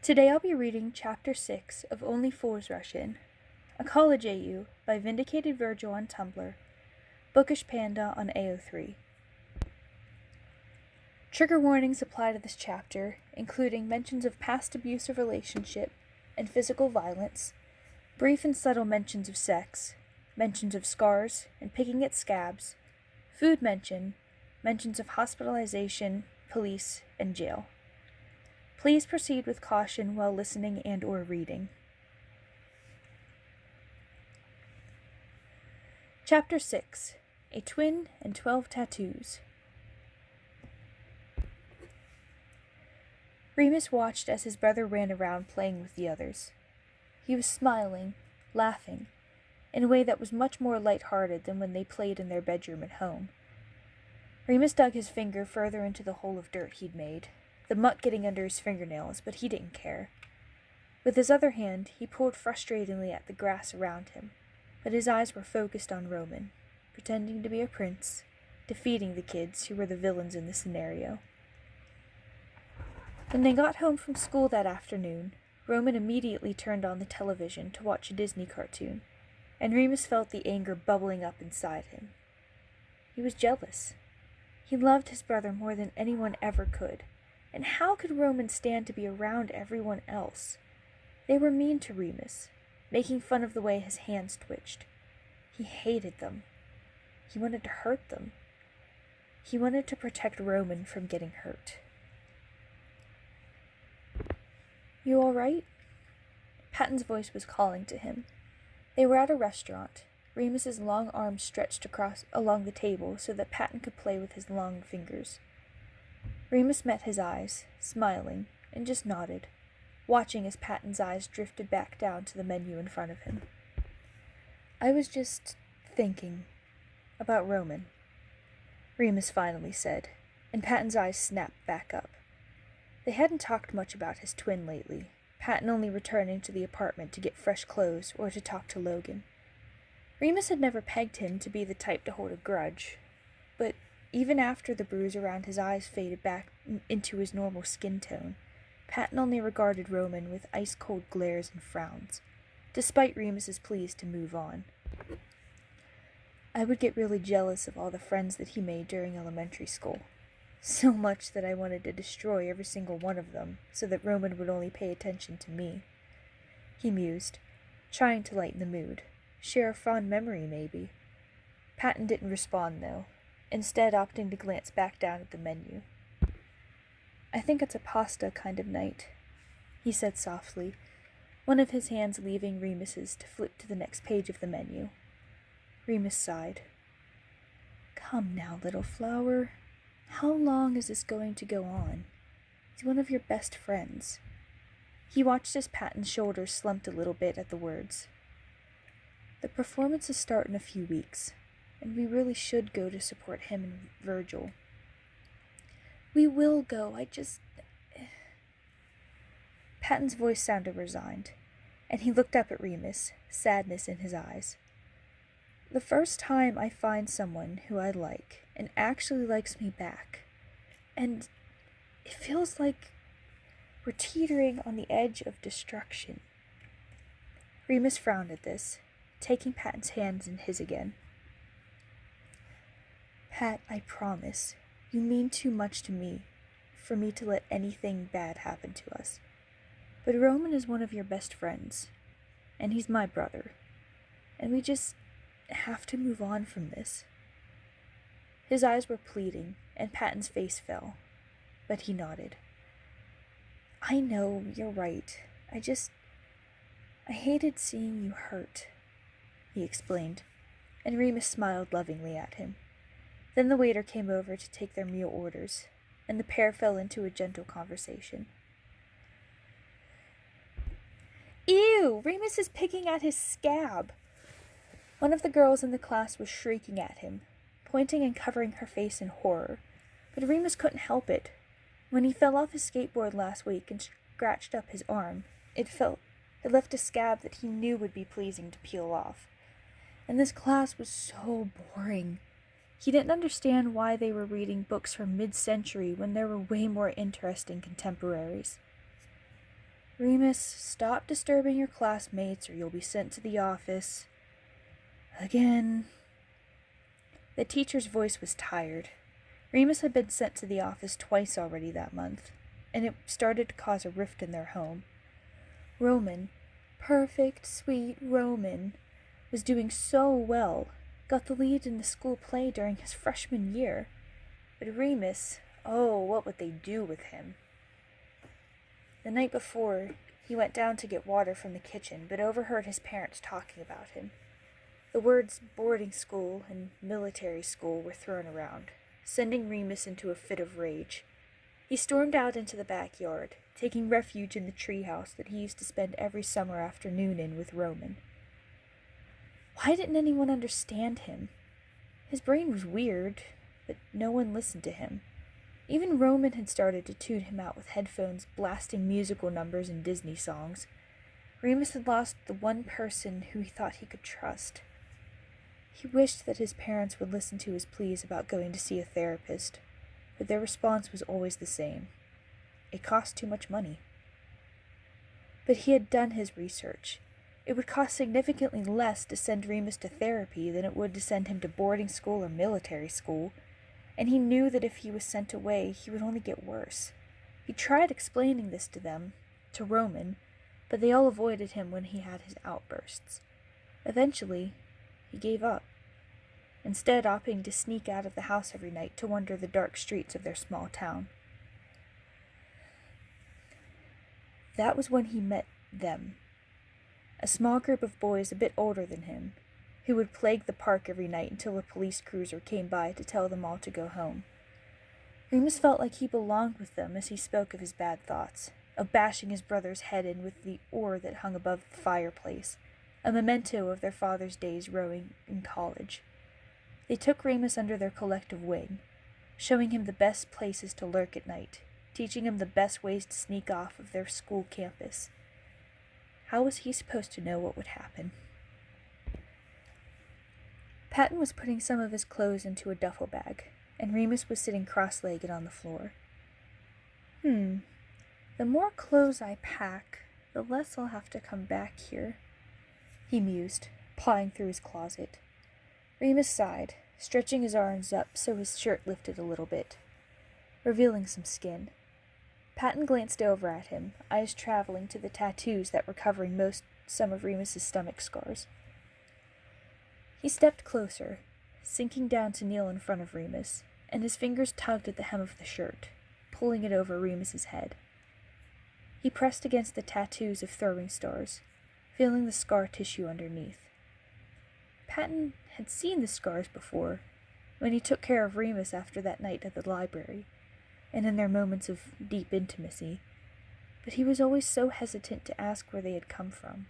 Today I'll be reading Chapter 6 of Only Fools Rush In, a college AU by Vindicated Virgil on Tumblr, bookishpanda on AO3. Trigger warnings apply to this chapter, including mentions of past abusive relationship and physical violence, brief and subtle mentions of sex, mentions of scars and picking at scabs, food mentions of hospitalization, police, and jail. Please proceed with caution while listening and/or reading. Chapter 6: A Twin and 12 Tattoos. Remus watched as his brother ran around playing with the others. He was smiling, laughing, in a way that was much more light-hearted than when they played in their bedroom at home. Remus dug his finger further into the hole of dirt he'd made, the muck getting under his fingernails, but he didn't care. With his other hand, he pulled frustratingly at the grass around him, but his eyes were focused on Roman, pretending to be a prince, defeating the kids who were the villains in the scenario. When they got home from school that afternoon, Roman immediately turned on the television to watch a Disney cartoon, and Remus felt the anger bubbling up inside him. He was jealous. He loved his brother more than anyone ever could, and how could Roman stand to be around everyone else? They were mean to Remus, making fun of the way his hands twitched. He hated them. He wanted to hurt them. He wanted to protect Roman from getting hurt. "You all right?" Patton's voice was calling to him. They were at a restaurant, Remus's long arms stretched along the table so that Patton could play with his long fingers. Remus met his eyes, smiling, and just nodded, watching as Patton's eyes drifted back down to the menu in front of him. "I was just thinking about Roman," Remus finally said, and Patton's eyes snapped back up. They hadn't talked much about his twin lately, Patton only returning to the apartment to get fresh clothes or to talk to Logan. Remus had never pegged him to be the type to hold a grudge, but even after the bruise around his eyes faded back into his normal skin tone, Patton only regarded Roman with ice-cold glares and frowns, despite Remus's pleas to move on. "I would get really jealous of all the friends that he made during elementary school. So much that I wanted to destroy every single one of them, so that Roman would only pay attention to me," he mused, trying to lighten the mood. Share a fond memory, maybe. Patton didn't respond, though, instead opting to glance back down at the menu. "I think it's a pasta kind of night," he said softly, one of his hands leaving Remus's to flip to the next page of the menu. Remus sighed. "Come now, little flower. How long is this going to go on? He's one of your best friends." He watched as Patton's shoulders slumped a little bit at the words. "The performances start in a few weeks, and we really should go to support him and Virgil." "We will go, Patton's voice sounded resigned, and he looked up at Remus, sadness in his eyes. "The first time I find someone who I like and actually likes me back, and it feels like we're teetering on the edge of destruction." Remus frowned at this, taking Patton's hands in his again. "Pat, I promise, you mean too much to me for me to let anything bad happen to us. But Roman is one of your best friends, and he's my brother, and we just have to move on from this." His eyes were pleading, and Patton's face fell, but he nodded. "I know, you're right. I hated seeing you hurt," he explained, and Remus smiled lovingly at him. Then the waiter came over to take their meal orders, and the pair fell into a gentle conversation. "Ew! Remus is picking at his scab!" One of the girls in the class was shrieking at him, pointing and covering her face in horror, but Remus couldn't help it. When he fell off his skateboard last week and scratched up his arm, it left a scab that he knew would be pleasing to peel off. And this class was so boring. He didn't understand why they were reading books from mid-century when there were way more interesting contemporaries. Remus, stop disturbing your classmates or you'll be sent to the office. Again. The teacher's voice was tired. Remus had been sent to the office twice already that month, and it started to cause a rift in their home. Roman, perfect, sweet Roman, was doing so well, got the lead in the school play during his freshman year. But Remus, oh, what would they do with him? The night before, he went down to get water from the kitchen, but overheard his parents talking about him. The words boarding school and military school were thrown around, sending Remus into a fit of rage. He stormed out into the backyard, taking refuge in the treehouse that he used to spend every summer afternoon in with Roman. Why didn't anyone understand him? His brain was weird, but no one listened to him. Even Roman had started to tune him out with headphones blasting musical numbers and Disney songs. Remus had lost the one person who he thought he could trust. He wished that his parents would listen to his pleas about going to see a therapist, but their response was always the same. It cost too much money. But he had done his research. It would cost significantly less to send Remus to therapy than it would to send him to boarding school or military school, and he knew that if he was sent away, he would only get worse. He tried explaining this to them, to Roman, but they all avoided him when he had his outbursts. Eventually, he gave up, instead opting to sneak out of the house every night to wander the dark streets of their small town. That was when he met them, a small group of boys a bit older than him, who would plague the park every night until a police cruiser came by to tell them all to go home. Remus felt like he belonged with them as he spoke of his bad thoughts, of bashing his brother's head in with the oar that hung above the fireplace, a memento of their father's days rowing in college. They took Remus under their collective wing, showing him the best places to lurk at night, teaching him the best ways to sneak off of their school campus. How was he supposed to know what would happen? Patton was putting some of his clothes into a duffel bag, and Remus was sitting cross-legged on the floor. The more clothes I pack, the less I'll have to come back here, he mused, pawing through his closet. Remus sighed, stretching his arms up so his shirt lifted a little bit, revealing some skin. Patton glanced over at him, eyes traveling to the tattoos that were covering some of Remus's stomach scars. He stepped closer, sinking down to kneel in front of Remus, and his fingers tugged at the hem of the shirt, pulling it over Remus's head. He pressed against the tattoos of throwing stars, feeling the scar tissue underneath. Patton had seen the scars before, when he took care of Remus after that night at the library, and in their moments of deep intimacy, but he was always so hesitant to ask where they had come from.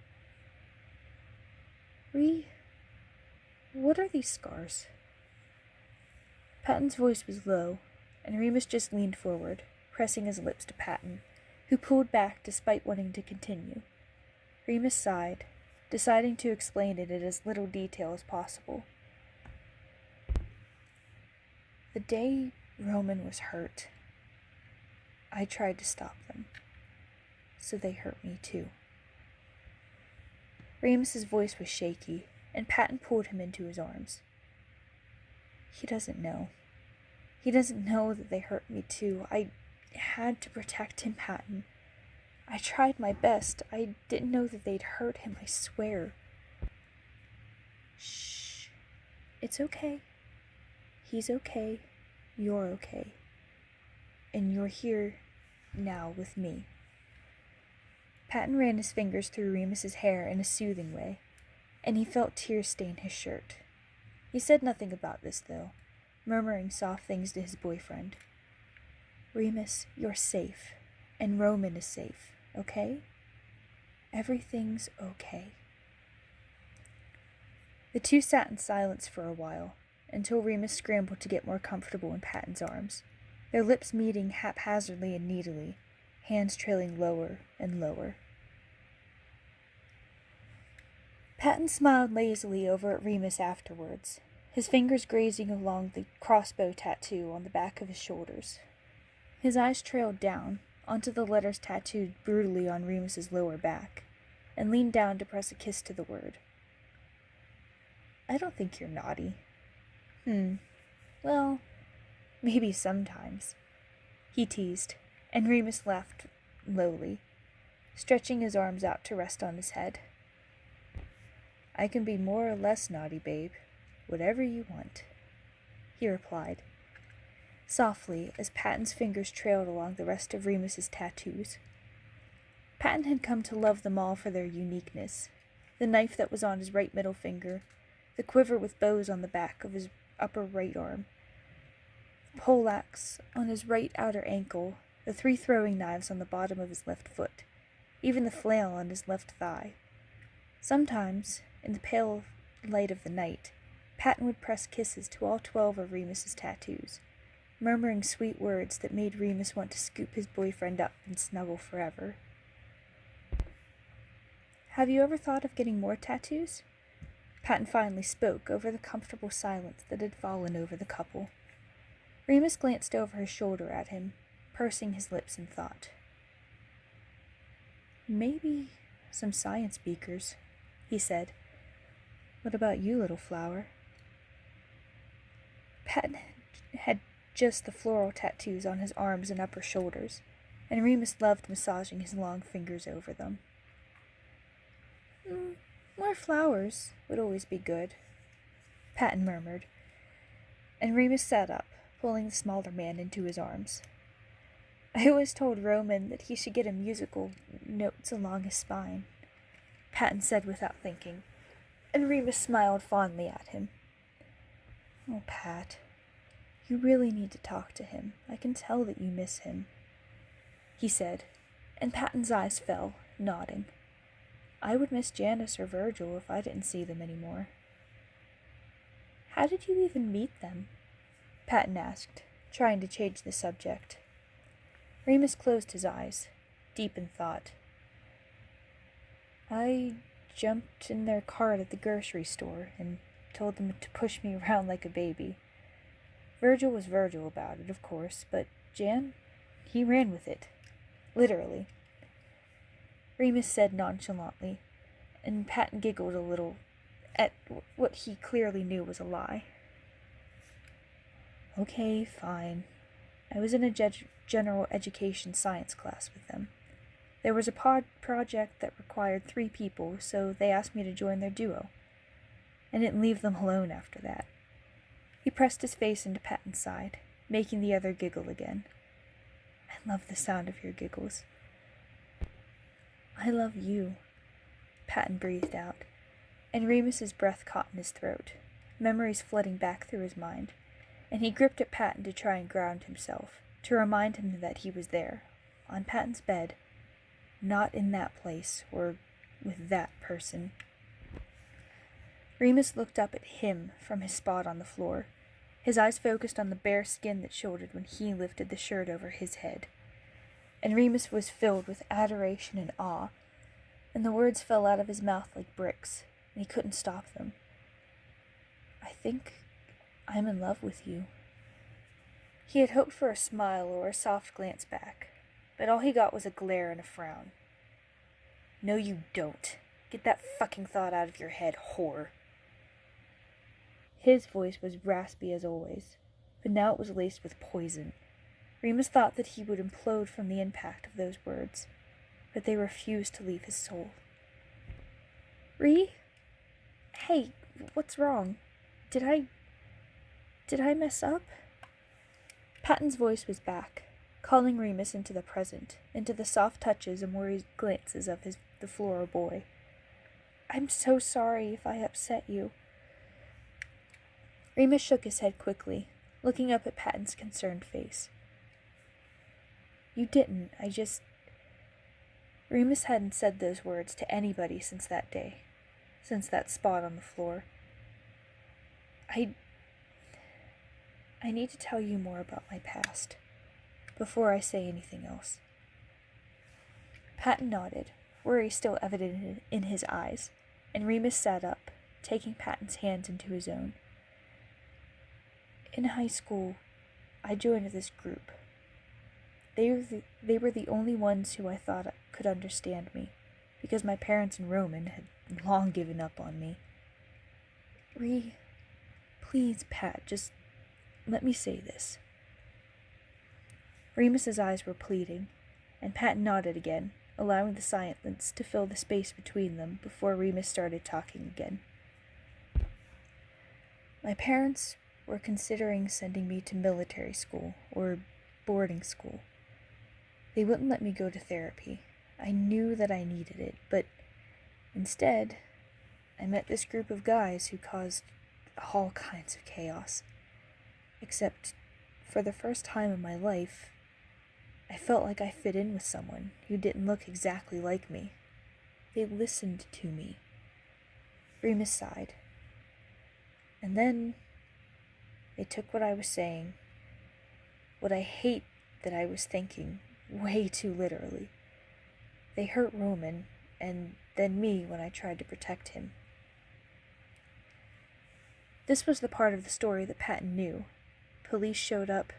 What are these scars? Patton's voice was low, and Remus just leaned forward, pressing his lips to Patton, who pulled back despite wanting to continue. Remus sighed, deciding to explain it in as little detail as possible. The day Roman was hurt, I tried to stop them, so they hurt me too. Remus's voice was shaky, and Patton pulled him into his arms. He doesn't know. He doesn't know that they hurt me too. I had to protect him, Patton. I tried my best. I didn't know that they'd hurt him, I swear. Shh. It's okay. He's okay. You're okay. And you're here now with me. Patton ran his fingers through Remus's hair in a soothing way, and he felt tears stain his shirt. He said nothing about this, though, murmuring soft things to his boyfriend. Remus, you're safe, and Roman is safe, okay? Everything's okay. The two sat in silence for a while, until Remus scrambled to get more comfortable in Patton's arms, their lips meeting haphazardly and needily, hands trailing lower and lower. Patton smiled lazily over at Remus afterwards, his fingers grazing along the crossbow tattoo on the back of his shoulders. His eyes trailed down, onto the letters tattooed brutally on Remus's lower back, and leaned down to press a kiss to the word. I don't think you're naughty. Well, maybe sometimes, he teased, and Remus laughed lowly, stretching his arms out to rest on his head. I can be more or less naughty, babe, whatever you want, he replied, softly as Patton's fingers trailed along the rest of Remus's tattoos. Patton had come to love them all for their uniqueness. The knife that was on his right middle finger, the quiver with bows on the back of his upper right arm, the poleaxe on his right outer ankle, the 3 throwing knives on the bottom of his left foot, even the flail on his left thigh. Sometimes, in the pale light of the night, Patton would press kisses to all 12 of Remus's tattoos, murmuring sweet words that made Remus want to scoop his boyfriend up and snuggle forever. Have you ever thought of getting more tattoos? Patton finally spoke over the comfortable silence that had fallen over the couple. Remus glanced over his shoulder at him, pursing his lips in thought. Maybe some science beakers, he said. What about you, little flower? Patton had just the floral tattoos on his arms and upper shoulders, and Remus loved massaging his long fingers over them. More flowers would always be good, Patton murmured, and Remus sat up, pulling the smaller man into his arms. I always told Roman that he should get a musical notes along his spine, Patton said without thinking, and Remus smiled fondly at him. Oh, Pat, you really need to talk to him. I can tell that you miss him, he said, and Patton's eyes fell, nodding. I would miss Janice or Virgil if I didn't see them anymore. How did you even meet them? Patton asked, trying to change the subject. Remus closed his eyes, deep in thought. I jumped in their cart at the grocery store and told them to push me around like a baby. Virgil was Virgil about it, of course, but Jan, he ran with it. Literally. Remus said nonchalantly, and Patton giggled a little at what he clearly knew was a lie. Okay, fine. I was in a general education science class with them. There was a project that required 3 people, so they asked me to join their duo. I didn't leave them alone after that. He pressed his face into Patton's side, making the other giggle again. I love the sound of your giggles. I love you, Patton breathed out, and Remus's breath caught in his throat, memories flooding back through his mind, and he gripped at Patton to try and ground himself, to remind him that he was there, on Patton's bed, not in that place or with that person. Remus looked up at him from his spot on the floor, his eyes focused on the bare skin that shouldered when he lifted the shirt over his head. And Remus was filled with adoration and awe, and the words fell out of his mouth like bricks, and he couldn't stop them. I think I'm in love with you. He had hoped for a smile or a soft glance back, but all he got was a glare and a frown. No, you don't. Get that fucking thought out of your head, whore. His voice was raspy as always, but now it was laced with poison. Remus thought that he would implode from the impact of those words, but they refused to leave his soul. Hey, what's wrong? Did I mess up? Patton's voice was back, calling Remus into the present, into the soft touches and worried glances of the floral boy. I'm so sorry if I upset you. Remus shook his head quickly, looking up at Patton's concerned face. You didn't, Remus hadn't said those words to anybody since that day, since that spot on the floor. I need to tell you more about my past, before I say anything else. Patton nodded, worry still evident in his eyes, and Remus sat up, taking Patton's hands into his own. In high school, I joined this group. They were the only ones who I thought could understand me, because my parents and Roman had long given up on me. Please, Pat, just let me say this. Remus's eyes were pleading, and Pat nodded again, allowing the silence to fill the space between them before Remus started talking again. My parents were considering sending me to military school or boarding school. They wouldn't let me go to therapy. I knew that I needed it, but instead, I met this group of guys who caused all kinds of chaos. Except, for the first time in my life, I felt like I fit in with someone who didn't look exactly like me. They listened to me. Remus sighed. And then they took what I was saying, what I hate that I was thinking, way too literally. They hurt Roman, and then me when I tried to protect him. This was the part of the story that Patton knew. Police showed up.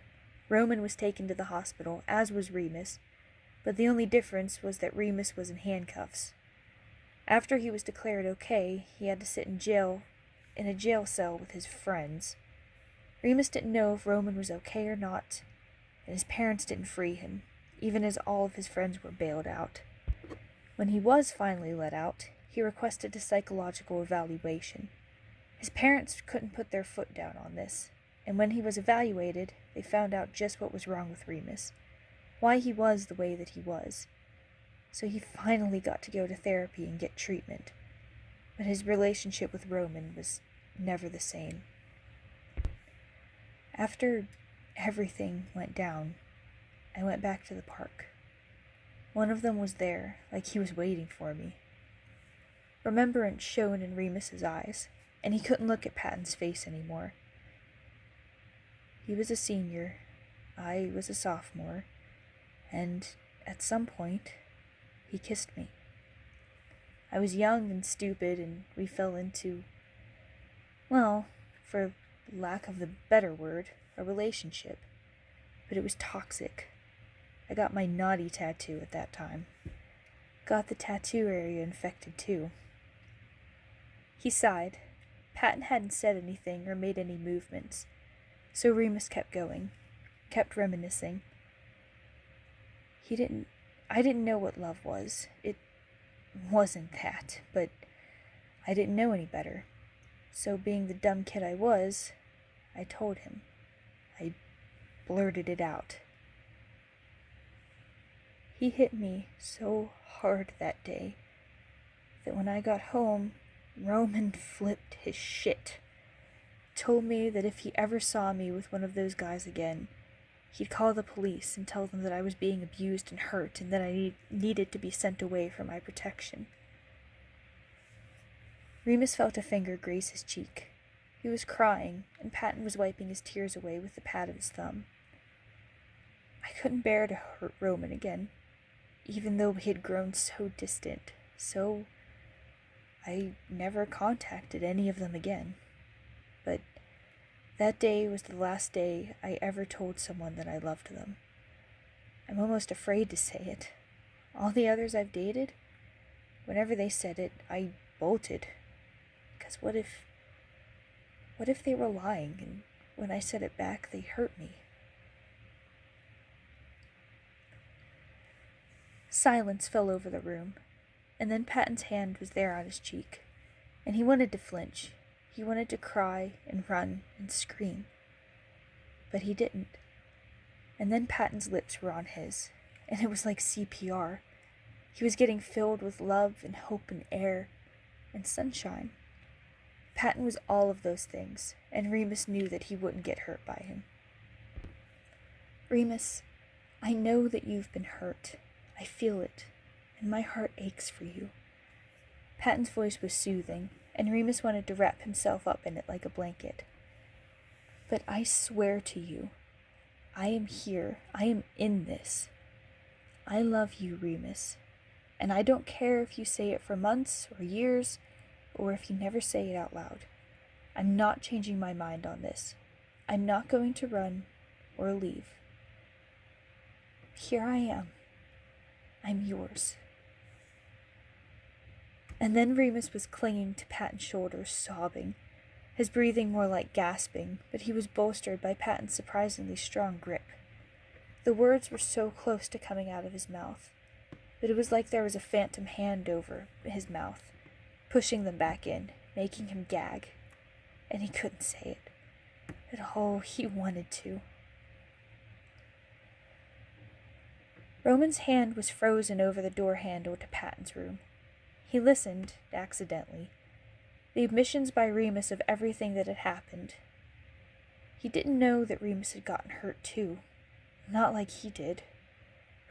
Roman was taken to the hospital, as was Remus, but the only difference was that Remus was in handcuffs. After he was declared okay, he had to sit in a jail cell with his friends. Remus didn't know if Roman was okay or not, and his parents didn't free him, even as all of his friends were bailed out. When he was finally let out, he requested a psychological evaluation. His parents couldn't put their foot down on this, and when he was evaluated, they found out just what was wrong with Remus, why he was the way that he was. So he finally got to go to therapy and get treatment, but his relationship with Roman was never the same. After everything went down, I went back to the park. One of them was there, like he was waiting for me. Remembrance shone in Remus's eyes, and he couldn't look at Patton's face anymore. He was a senior, I was a sophomore, and at some point, he kissed me. I was young and stupid, and we fell into, well, for lack of the better word, a relationship. But it was toxic. I got my naughty tattoo at that time. Got the tattoo area infected too. He sighed. Patton hadn't said anything or made any movements, so Remus kept going, kept reminiscing. I didn't know what love was. It wasn't that, but I didn't know any better. So being the dumb kid I was, I told him. I blurted it out. He hit me so hard that day that when I got home, Roman flipped his shit. Told me that if he ever saw me with one of those guys again, he'd call the police and tell them that I was being abused and hurt and that I needed to be sent away for my protection. Remus felt a finger graze his cheek. He was crying, and Patton was wiping his tears away with the pad of his thumb. I couldn't bear to hurt Roman again, even though we had grown so distant, so I never contacted any of them again. But that day was the last day I ever told someone that I loved them. I'm almost afraid to say it. All the others I've dated, whenever they said it, I bolted. Because what if they were lying, and when I said it back, they hurt me? Silence fell over the room, and then Patton's hand was there on his cheek, and he wanted to flinch. He wanted to cry and run and scream. But he didn't. And then Patton's lips were on his, and it was like CPR. He was getting filled with love and hope and air and sunshine. Patton was all of those things, and Remus knew that he wouldn't get hurt by him. Remus, I know that you've been hurt. I feel it, and my heart aches for you. Patton's voice was soothing, and Remus wanted to wrap himself up in it like a blanket. But I swear to you, I am here. I am in this. I love you, Remus, and I don't care if you say it for months or years, or if you never say it out loud. I'm not changing my mind on this. I'm not going to run or leave. here I am. I'm yours. And then Remus was clinging to Patton's shoulder, sobbing, his breathing more like gasping, but he was bolstered by Patton's surprisingly strong grip. The words were so close to coming out of his mouth, but it was like there was a phantom hand over his mouth, pushing them back in, making him gag, and he couldn't say it. But oh, he wanted to. Roman's hand was frozen over the door handle to Patton's room. He listened, accidentally. The admissions by Remus of everything that had happened. He didn't know that Remus had gotten hurt too. Not like he did.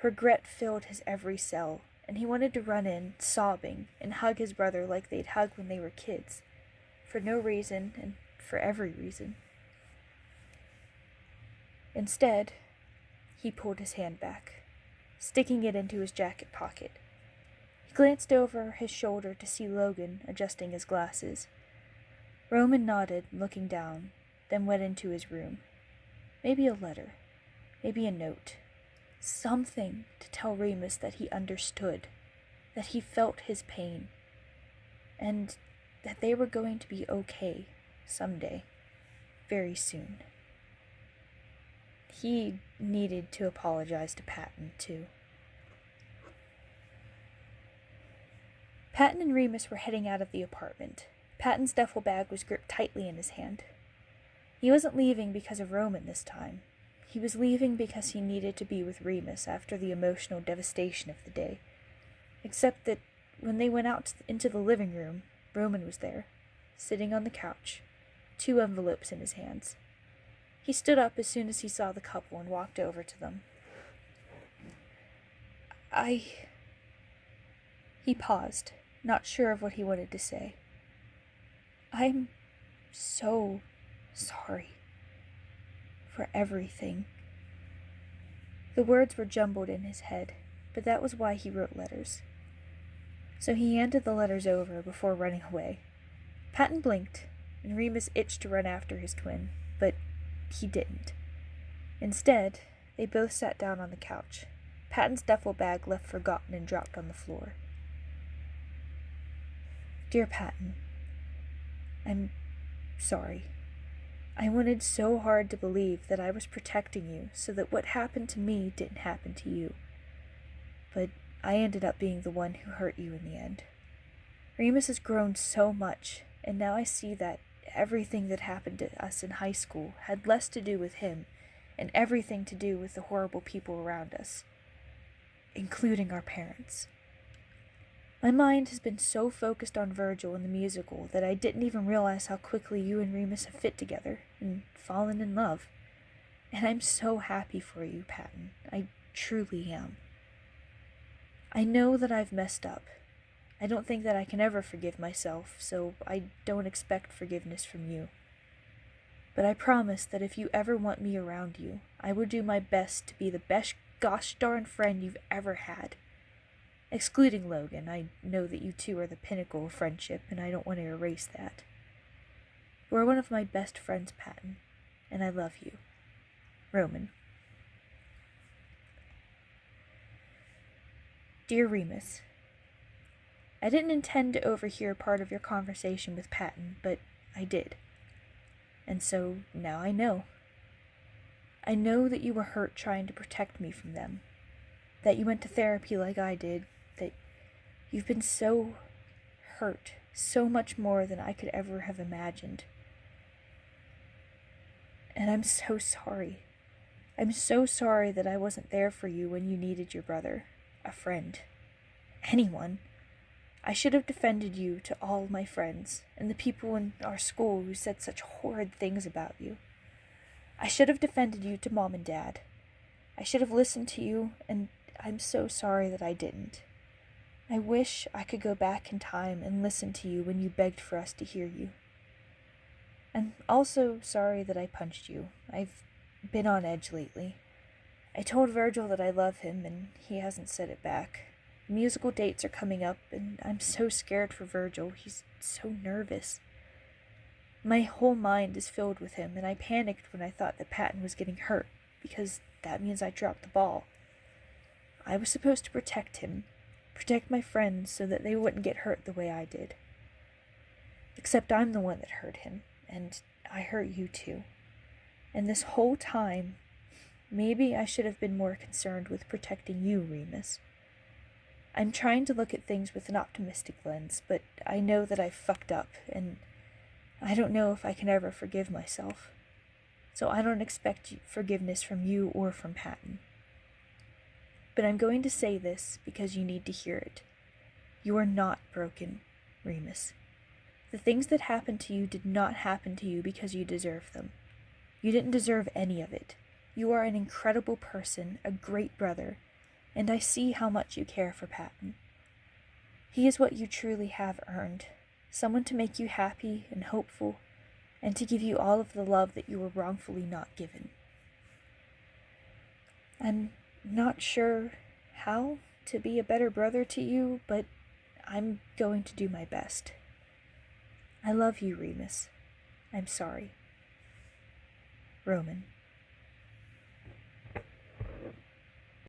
Regret filled his every cell, and he wanted to run in, sobbing, and hug his brother like they'd hug when they were kids. For no reason, and for every reason. Instead, he pulled his hand back, sticking it into his jacket pocket. He glanced over his shoulder to see Logan adjusting his glasses. Roman nodded, looking down, then went into his room. Maybe a letter, maybe a note, something to tell Remus that he understood, that he felt his pain, and that they were going to be okay someday, very soon. He needed to apologize to Patton, too. Patton and Remus were heading out of the apartment. Patton's duffel bag was gripped tightly in his hand. He wasn't leaving because of Roman this time. He was leaving because he needed to be with Remus after the emotional devastation of the day. Except that when they went out into the living room, Roman was there, sitting on the couch, 2 envelopes in his hands. He stood up as soon as he saw the couple and walked over to them. He paused, not sure of what he wanted to say. I'm so sorry for everything. The words were jumbled in his head, but that was why he wrote letters. So he handed the letters over before running away. Patton blinked, and Remus itched to run after his twin, but he didn't. Instead, they both sat down on the couch, Patton's duffel bag left forgotten and dropped on the floor. Dear Patton, I'm sorry. I wanted so hard to believe that I was protecting you so that what happened to me didn't happen to you. But I ended up being the one who hurt you in the end. Remus has grown so much, and now I see that everything that happened to us in high school had less to do with him and everything to do with the horrible people around us, including our parents. My mind has been so focused on Virgil and the musical that I didn't even realize how quickly you and Remus have fit together and fallen in love. And I'm so happy for you, Patton. I truly am. I know that I've messed up. I don't think that I can ever forgive myself, so I don't expect forgiveness from you. But I promise that if you ever want me around you, I will do my best to be the best gosh darn friend you've ever had. Excluding Logan, I know that you two are the pinnacle of friendship, and I don't want to erase that. You are one of my best friends, Patton, and I love you. Roman. Dear Remus, I didn't intend to overhear part of your conversation with Patton, but I did. And so now I know. I know that you were hurt trying to protect me from them, that you went to therapy like I did, that you've been so hurt, so much more than I could ever have imagined. And I'm so sorry. I'm so sorry that I wasn't there for you when you needed your brother, a friend, anyone. I should have defended you to all my friends and the people in our school who said such horrid things about you. I should have defended you to Mom and Dad. I should have listened to you, and I'm so sorry that I didn't. I wish I could go back in time and listen to you when you begged for us to hear you. I'm also sorry that I punched you. I've been on edge lately. I told Virgil that I love him, and he hasn't said it back. Musical dates are coming up, and I'm so scared for Virgil. He's so nervous. My whole mind is filled with him, and I panicked when I thought that Patton was getting hurt, because that means I dropped the ball. I was supposed to protect him, protect my friends so that they wouldn't get hurt the way I did. Except I'm the one that hurt him, and I hurt you too. And this whole time, maybe I should have been more concerned with protecting you, Remus. I'm trying to look at things with an optimistic lens, but I know that I've fucked up, and I don't know if I can ever forgive myself. So I don't expect forgiveness from you or from Patton. But I'm going to say this because you need to hear it. You are not broken, Remus. The things that happened to you did not happen to you because you deserve them. You didn't deserve any of it. You are an incredible person, a great brother, and I see how much you care for Patton. He is what you truly have earned, someone to make you happy and hopeful, and to give you all of the love that you were wrongfully not given. I'm not sure how to be a better brother to you, but I'm going to do my best. I love you, Remus. I'm sorry. Roman.